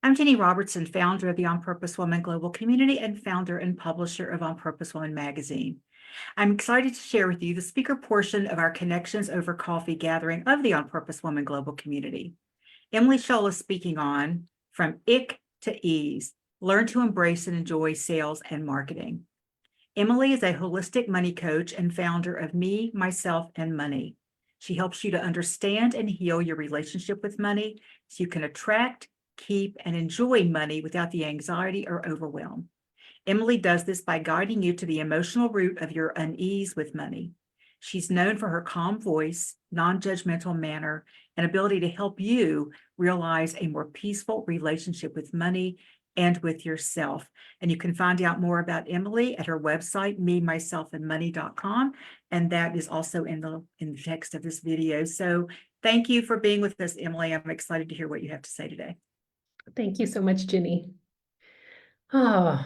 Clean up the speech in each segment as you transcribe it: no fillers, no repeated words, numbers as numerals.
I'm Jenny Robertson, founder of the On Purpose Woman Global Community and founder and publisher of On Purpose Woman magazine. I'm excited to share with you the speaker portion of our Connections Over Coffee gathering of the On Purpose Woman Global Community. Emily Shull is speaking on From ICK to Ease, Learn to Embrace and Enjoy Sales and Marketing. Emily is a holistic money coach and founder of Me, Myself, and Money. She helps you to understand and heal your relationship with money so you can attract, keep, and enjoy money without the anxiety or overwhelm. Emily does this by guiding you to the emotional root of your unease with money. She's known for her calm voice, non-judgmental manner, and ability to help you realize a more peaceful relationship with money and with yourself. And you can find out more about Emily at her website, memyselfandmoney.com. And that is also in the text of this video. So thank you for being with us, Emily. I'm excited to hear what you have to say today. Thank you so much, Ginny. A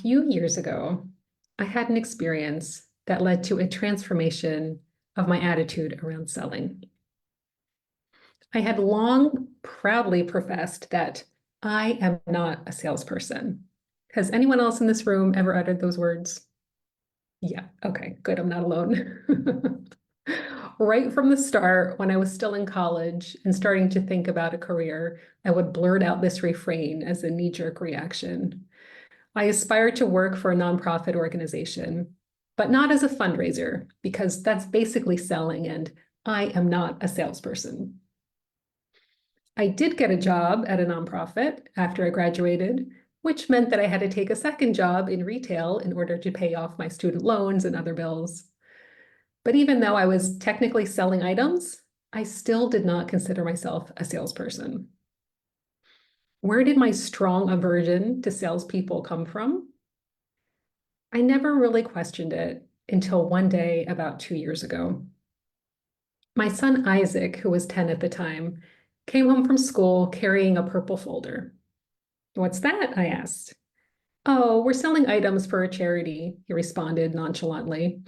few years ago, I had an experience that led to a transformation of my attitude around selling. I had long proudly professed that I am not a salesperson. Has anyone else in this room ever uttered those words? Yeah, okay, good, I'm not alone. Right from the start, when I was still in college and starting to think about a career, I would blurt out this refrain as a knee-jerk reaction. I aspired to work for a nonprofit organization, but not as a fundraiser, because that's basically selling, and I am not a salesperson. I did get a job at a nonprofit after I graduated, which meant that I had to take a second job in retail in order to pay off my student loans and other bills. But even though I was technically selling items, I still did not consider myself a salesperson. Where did my strong aversion to salespeople come from? I never really questioned it until one day about 2 years ago. My son Isaac, who was 10 at the time, came home from school carrying a purple folder. "What's that?" I asked. "Oh, we're selling items for a charity," he responded nonchalantly.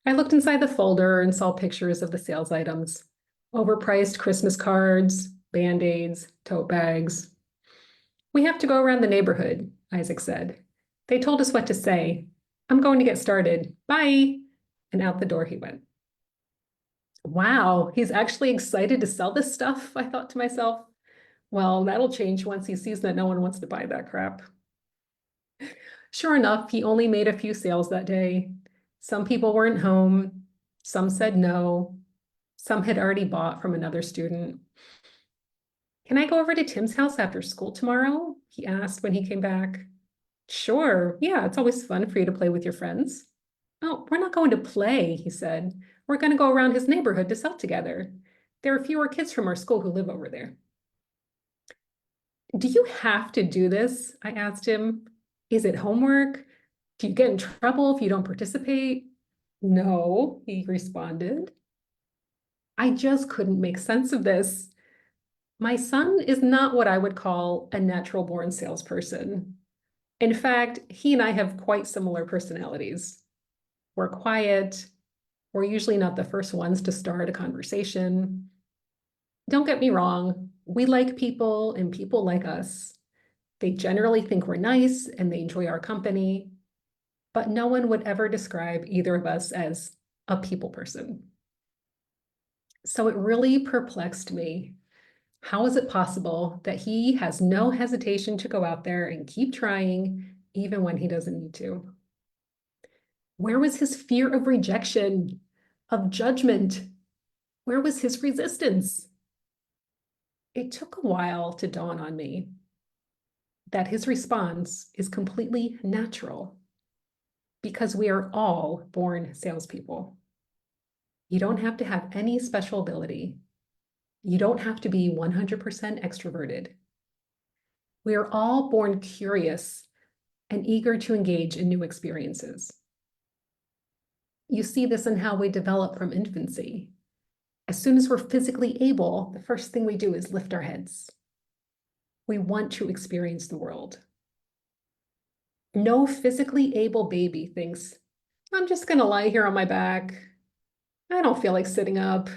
I looked inside the folder and saw pictures of the sales items: overpriced Christmas cards, Band-Aids, tote bags. "We have to go around the neighborhood," Isaac said. "They told us what to say. I'm going to get started. Bye." And out the door he went. Wow, he's actually excited to sell this stuff, I thought to myself. Well, that'll change once he sees that no one wants to buy that crap. Sure enough, he only made a few sales that day. Some people weren't home. Some said no. Some had already bought from another student. "Can I go over to Tim's house after school tomorrow?" he asked when he came back. "Sure, yeah, it's always fun for you to play with your friends." "Oh, we're not going to play," he said. "We're going to go around his neighborhood to sell together. There are fewer kids from our school who live over there." "Do you have to do this?" I asked him. "Is it homework? Do you get in trouble if you don't participate?" "No," he responded. I just couldn't make sense of this. My son is not what I would call a natural-born salesperson. In fact, he and I have quite similar personalities. We're quiet. We're usually not the first ones to start a conversation. Don't get me wrong, we like people and people like us. They generally think we're nice and they enjoy our company, but no one would ever describe either of us as a people person. So it really perplexed me. How is it possible that he has no hesitation to go out there and keep trying even when he doesn't need to? Where was his fear of rejection, of judgment? Where was his resistance? It took a while to dawn on me that his response is completely natural, because we are all born salespeople. You don't have to have any special ability. You don't have to be 100% extroverted. We are all born curious and eager to engage in new experiences. You see this in how we develop from infancy. As soon as we're physically able, the first thing we do is lift our heads. We want to experience the world. No physically able baby thinks, "I'm just going to lie here on my back. I don't feel like sitting up.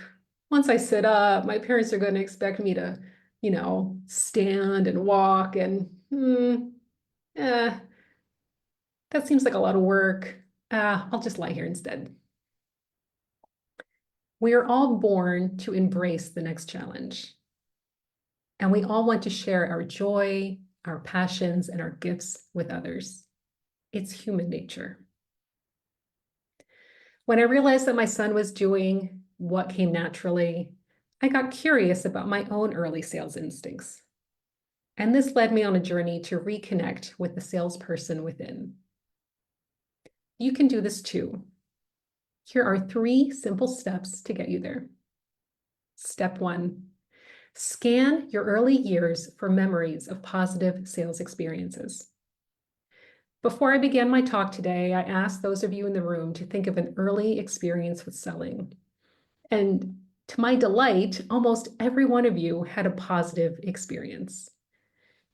Once I sit up, my parents are going to expect me to stand and walk and, that seems like a lot of work. I'll just lie here instead. We are all born to embrace the next challenge. And we all want to share our joy, our passions, and our gifts with others. It's human nature. When I realized that my son was doing what came naturally, I got curious about my own early sales instincts. And this led me on a journey to reconnect with the salesperson within. You can do this too. Here are 3 simple steps to get you there. Step 1, scan your early years for memories of positive sales experiences. Before I began my talk today, I asked those of you in the room to think of an early experience with selling. And to my delight, almost every one of you had a positive experience.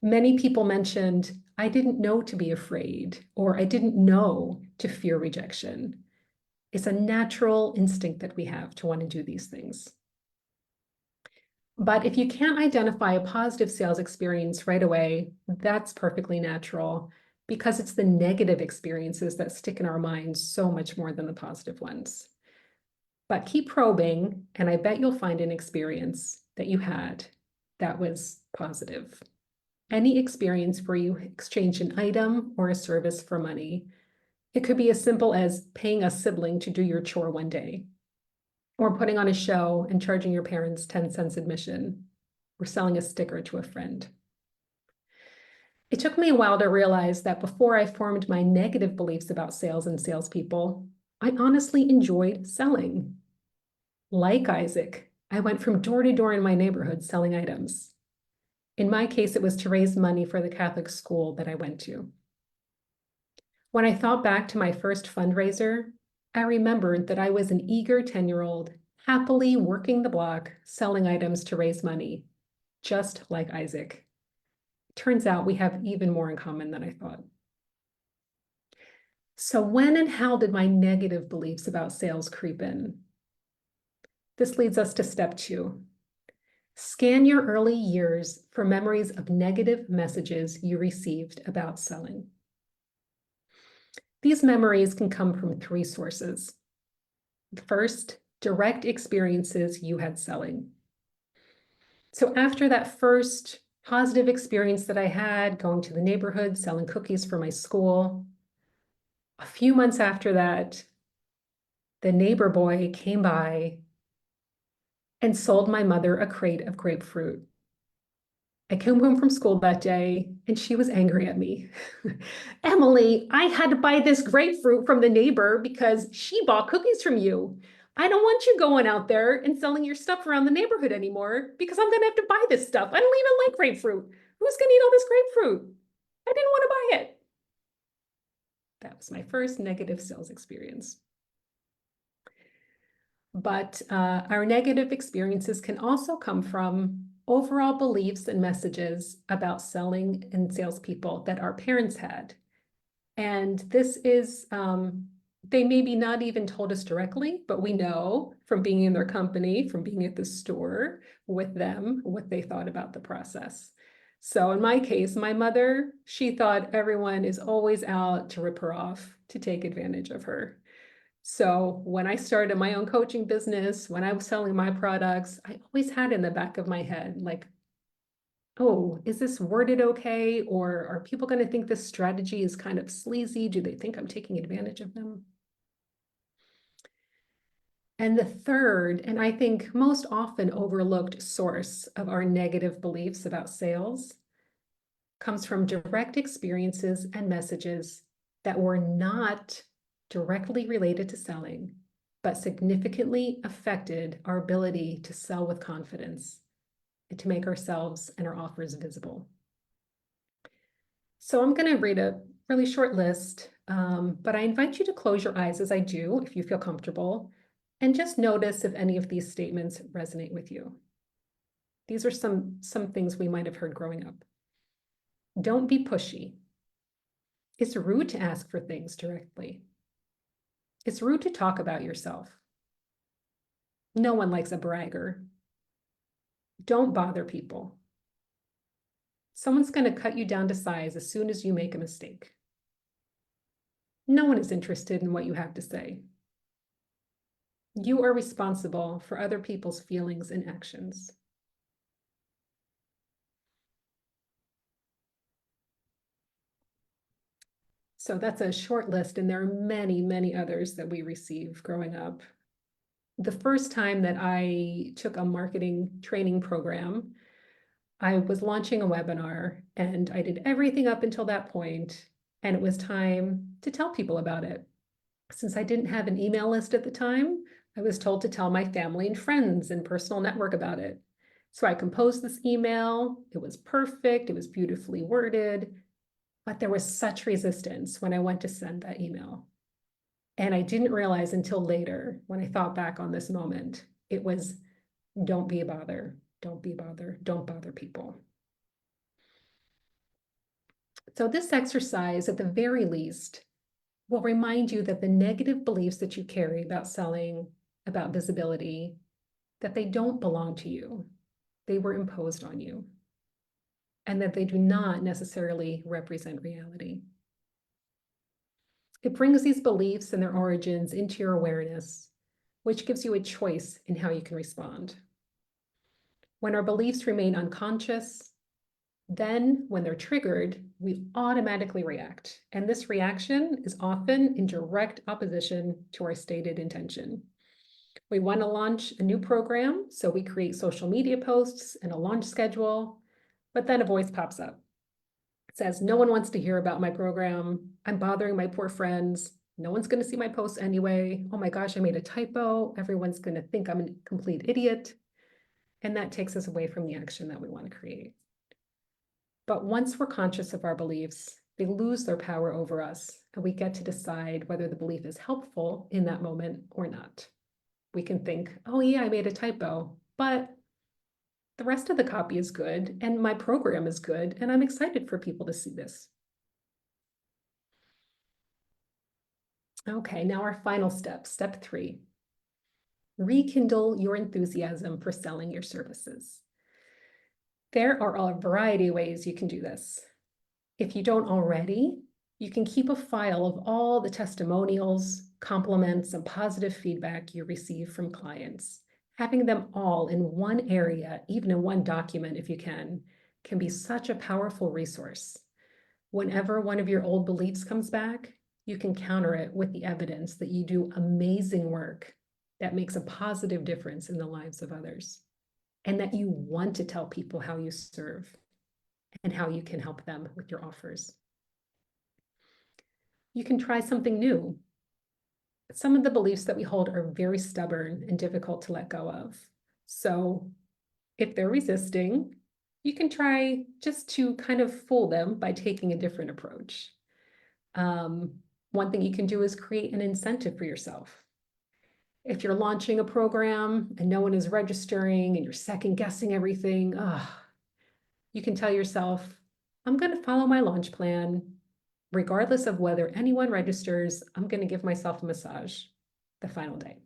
Many people mentioned, I didn't know to be afraid, or I didn't know to fear rejection. It's a natural instinct that we have to want to do these things. But if you can't identify a positive sales experience right away, that's perfectly natural because it's the negative experiences that stick in our minds so much more than the positive ones. But keep probing, and I bet you'll find an experience that you had that was positive. Any experience where you exchange an item or a service for money. It could be as simple as paying a sibling to do your chore one day, or putting on a show and charging your parents 10 cents admission, or selling a sticker to a friend. It took me a while to realize that before I formed my negative beliefs about sales and salespeople, I honestly enjoyed selling. Like Isaac, I went from door to door in my neighborhood selling items. In my case, it was to raise money for the Catholic school that I went to. When I thought back to my first fundraiser, I remembered that I was an eager 10-year-old, happily working the block, selling items to raise money, just like Isaac. Turns out we have even more in common than I thought. So when and how did my negative beliefs about sales creep in? This leads us to step 2. Scan your early years for memories of negative messages you received about selling. These memories can come from 3 sources. First, direct experiences you had selling. So after that first positive experience that I had going to the neighborhood, selling cookies for my school, a few months after that, the neighbor boy came by and sold my mother a crate of grapefruit. I came home from school that day and she was angry at me. Emily, I had to buy this grapefruit from the neighbor because she bought cookies from you. I don't want you going out there and selling your stuff around the neighborhood anymore because I'm going to have to buy this stuff. I don't even like grapefruit. Who's going to eat all this grapefruit? I didn't want to buy it. That was my first negative sales experience. But our negative experiences can also come from overall beliefs and messages about selling and salespeople that our parents had. And this is, they maybe not even told us directly, but we know from being in their company, from being at the store with them, what they thought about the process. So in my case, my mother, she thought everyone is always out to rip her off, to take advantage of her. So when I started my own coaching business, when I was selling my products, I always had in the back of my head, like, oh, is this worded okay? Or are people going to think this strategy is kind of sleazy? Do they think I'm taking advantage of them? And the third, and I think most often overlooked source of our negative beliefs about sales comes from direct experiences and messages that were not directly related to selling, but significantly affected our ability to sell with confidence and to make ourselves and our offers visible. So I'm going to read a really short list, but I invite you to close your eyes as I do, if you feel comfortable, and just notice if any of these statements resonate with you. These are some things we might have heard growing up. Don't be pushy. It's rude to ask for things directly. It's rude to talk about yourself. No one likes a bragger. Don't bother people. Someone's going to cut you down to size as soon as you make a mistake. No one is interested in what you have to say. You are responsible for other people's feelings and actions. So that's a short list, and there are many, many others that we receive growing up. The first time that I took a marketing training program, I was launching a webinar and I did everything up until that point, and it was time to tell people about it. Since I didn't have an email list at the time, I was told to tell my family and friends and personal network about it. So I composed this email. It was perfect. It was beautifully worded, but there was such resistance when I went to send that email. And I didn't realize until later, when I thought back on this moment, it was, don't be a bother, don't be a bother, don't bother people. So this exercise, at the very least, will remind you that the negative beliefs that you carry about selling, about visibility, that they don't belong to you. They were imposed on you, and that they do not necessarily represent reality. It brings these beliefs and their origins into your awareness, which gives you a choice in how you can respond. When our beliefs remain unconscious, then when they're triggered, we automatically react. And this reaction is often in direct opposition to our stated intention. We want to launch a new program, so we create social media posts and a launch schedule, but then a voice pops up. It says, no one wants to hear about my program. I'm bothering my poor friends. No one's going to see my posts anyway. Oh my gosh, I made a typo. Everyone's going to think I'm a complete idiot. And that takes us away from the action that we want to create. But once we're conscious of our beliefs, they lose their power over us, and we get to decide whether the belief is helpful in that moment or not. We can think, oh yeah, I made a typo, but the rest of the copy is good, and my program is good, and I'm excited for people to see this. Okay, now our final step, step 3. Rekindle your enthusiasm for selling your services. There are a variety of ways you can do this. If you don't already, you can keep a file of all the testimonials, compliments, and positive feedback you receive from clients. Having them all in one area, even in one document if you can be such a powerful resource. Whenever one of your old beliefs comes back, you can counter it with the evidence that you do amazing work that makes a positive difference in the lives of others, and that you want to tell people how you serve and how you can help them with your offers. You can try something new. Some of the beliefs that we hold are very stubborn and difficult to let go of. So if they're resisting, you can try just to kind of fool them by taking a different approach. One thing you can do is create an incentive for yourself. If you're launching a program and no one is registering and you're second guessing everything, you can tell yourself, I'm going to follow my launch plan. Regardless of whether anyone registers, I'm going to give myself a massage the final day.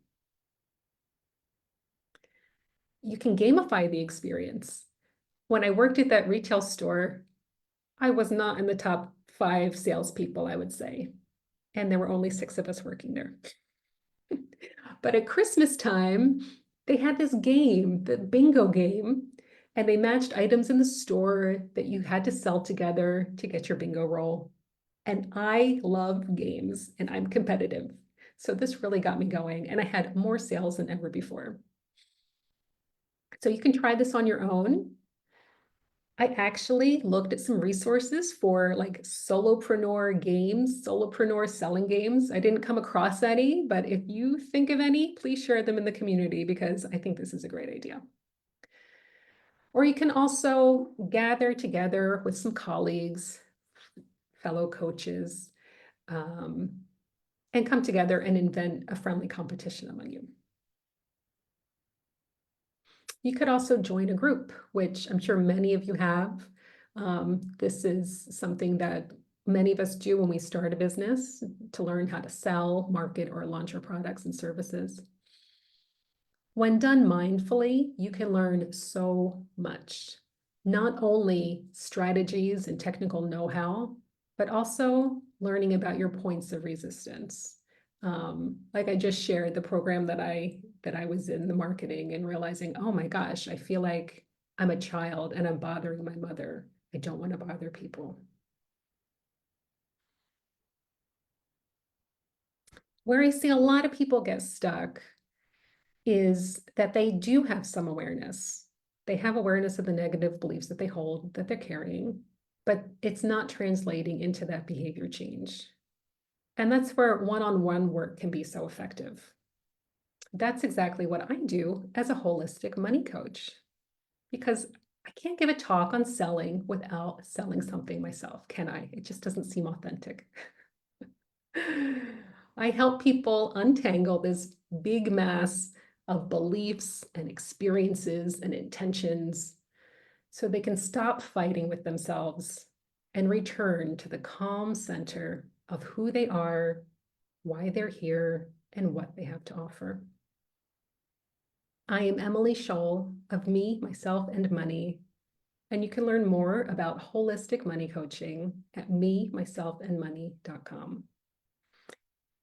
You can gamify the experience. When I worked at that retail store, I was not in the top 5 salespeople, I would say. And there were only 6 of us working there. But at Christmas time, they had this game, the bingo game, and they matched items in the store that you had to sell together to get your bingo roll. And I love games and I'm competitive. So this really got me going, and I had more sales than ever before. So you can try this on your own. I actually looked at some resources for like solopreneur games, solopreneur selling games. I didn't come across any, but if you think of any, please share them in the community because I think this is a great idea. Or you can also gather together with some colleagues, fellow coaches, and come together and invent a friendly competition among you. You could also join a group, which I'm sure many of you have. This is something that many of us do when we start a business to learn how to sell, market, or launch our products and services. When done mindfully, you can learn so much. not only strategies and technical know-how, but also learning about your points of resistance. Like I just shared the program that I was in, the marketing, and realizing, oh my gosh, I feel like I'm a child and I'm bothering my mother. I don't want to bother people. Where I see a lot of people get stuck is that they do have some awareness. They have awareness of the negative beliefs that they hold, that they're carrying, but it's not translating into that behavior change. And that's where one-on-one work can be so effective. That's exactly what I do as a holistic money coach, because I can't give a talk on selling without selling something myself, can I? It just doesn't seem authentic. I help people untangle this big mass of beliefs and experiences and intentions so they can stop fighting with themselves and return to the calm center of who they are, why they're here, and what they have to offer. I am Emily Shull of Me, Myself, and Money, and you can learn more about holistic money coaching at memyselfandmoney.com.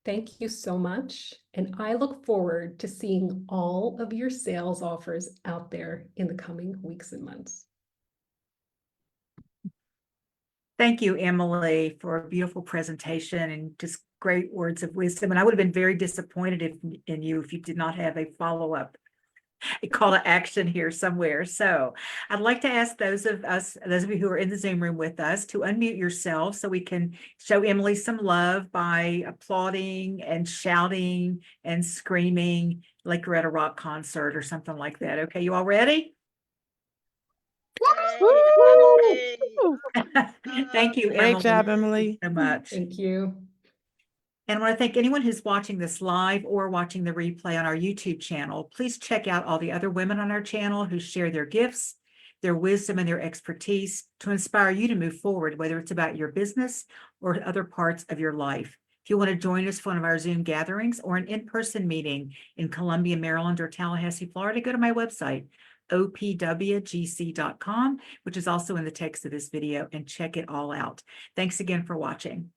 Thank you so much, and I look forward to seeing all of your sales offers out there in the coming weeks and months. Thank you, Emily, for a beautiful presentation and just great words of wisdom. And I would have been very disappointed in you if you did not have a follow-up, a call to action here somewhere. So I'd like to ask those of you who are in the Zoom room with us, to unmute yourselves so we can show Emily some love by applauding and shouting and screaming like you're at a rock concert or something like that. Okay, you all ready? Thank you, Emily. Great job, Emily. So much. Thank you. And I want to thank anyone who's watching this live or watching the replay on our YouTube channel. Please check out all the other women on our channel who share their gifts, their wisdom, and their expertise to inspire you to move forward, whether it's about your business or other parts of your life. If you want to join us for one of our Zoom gatherings or an in-person meeting in Columbia, Maryland, or Tallahassee, Florida, go to my website, opwgc.com, which is also in the text of this video, and check it all out. Thanks again for watching.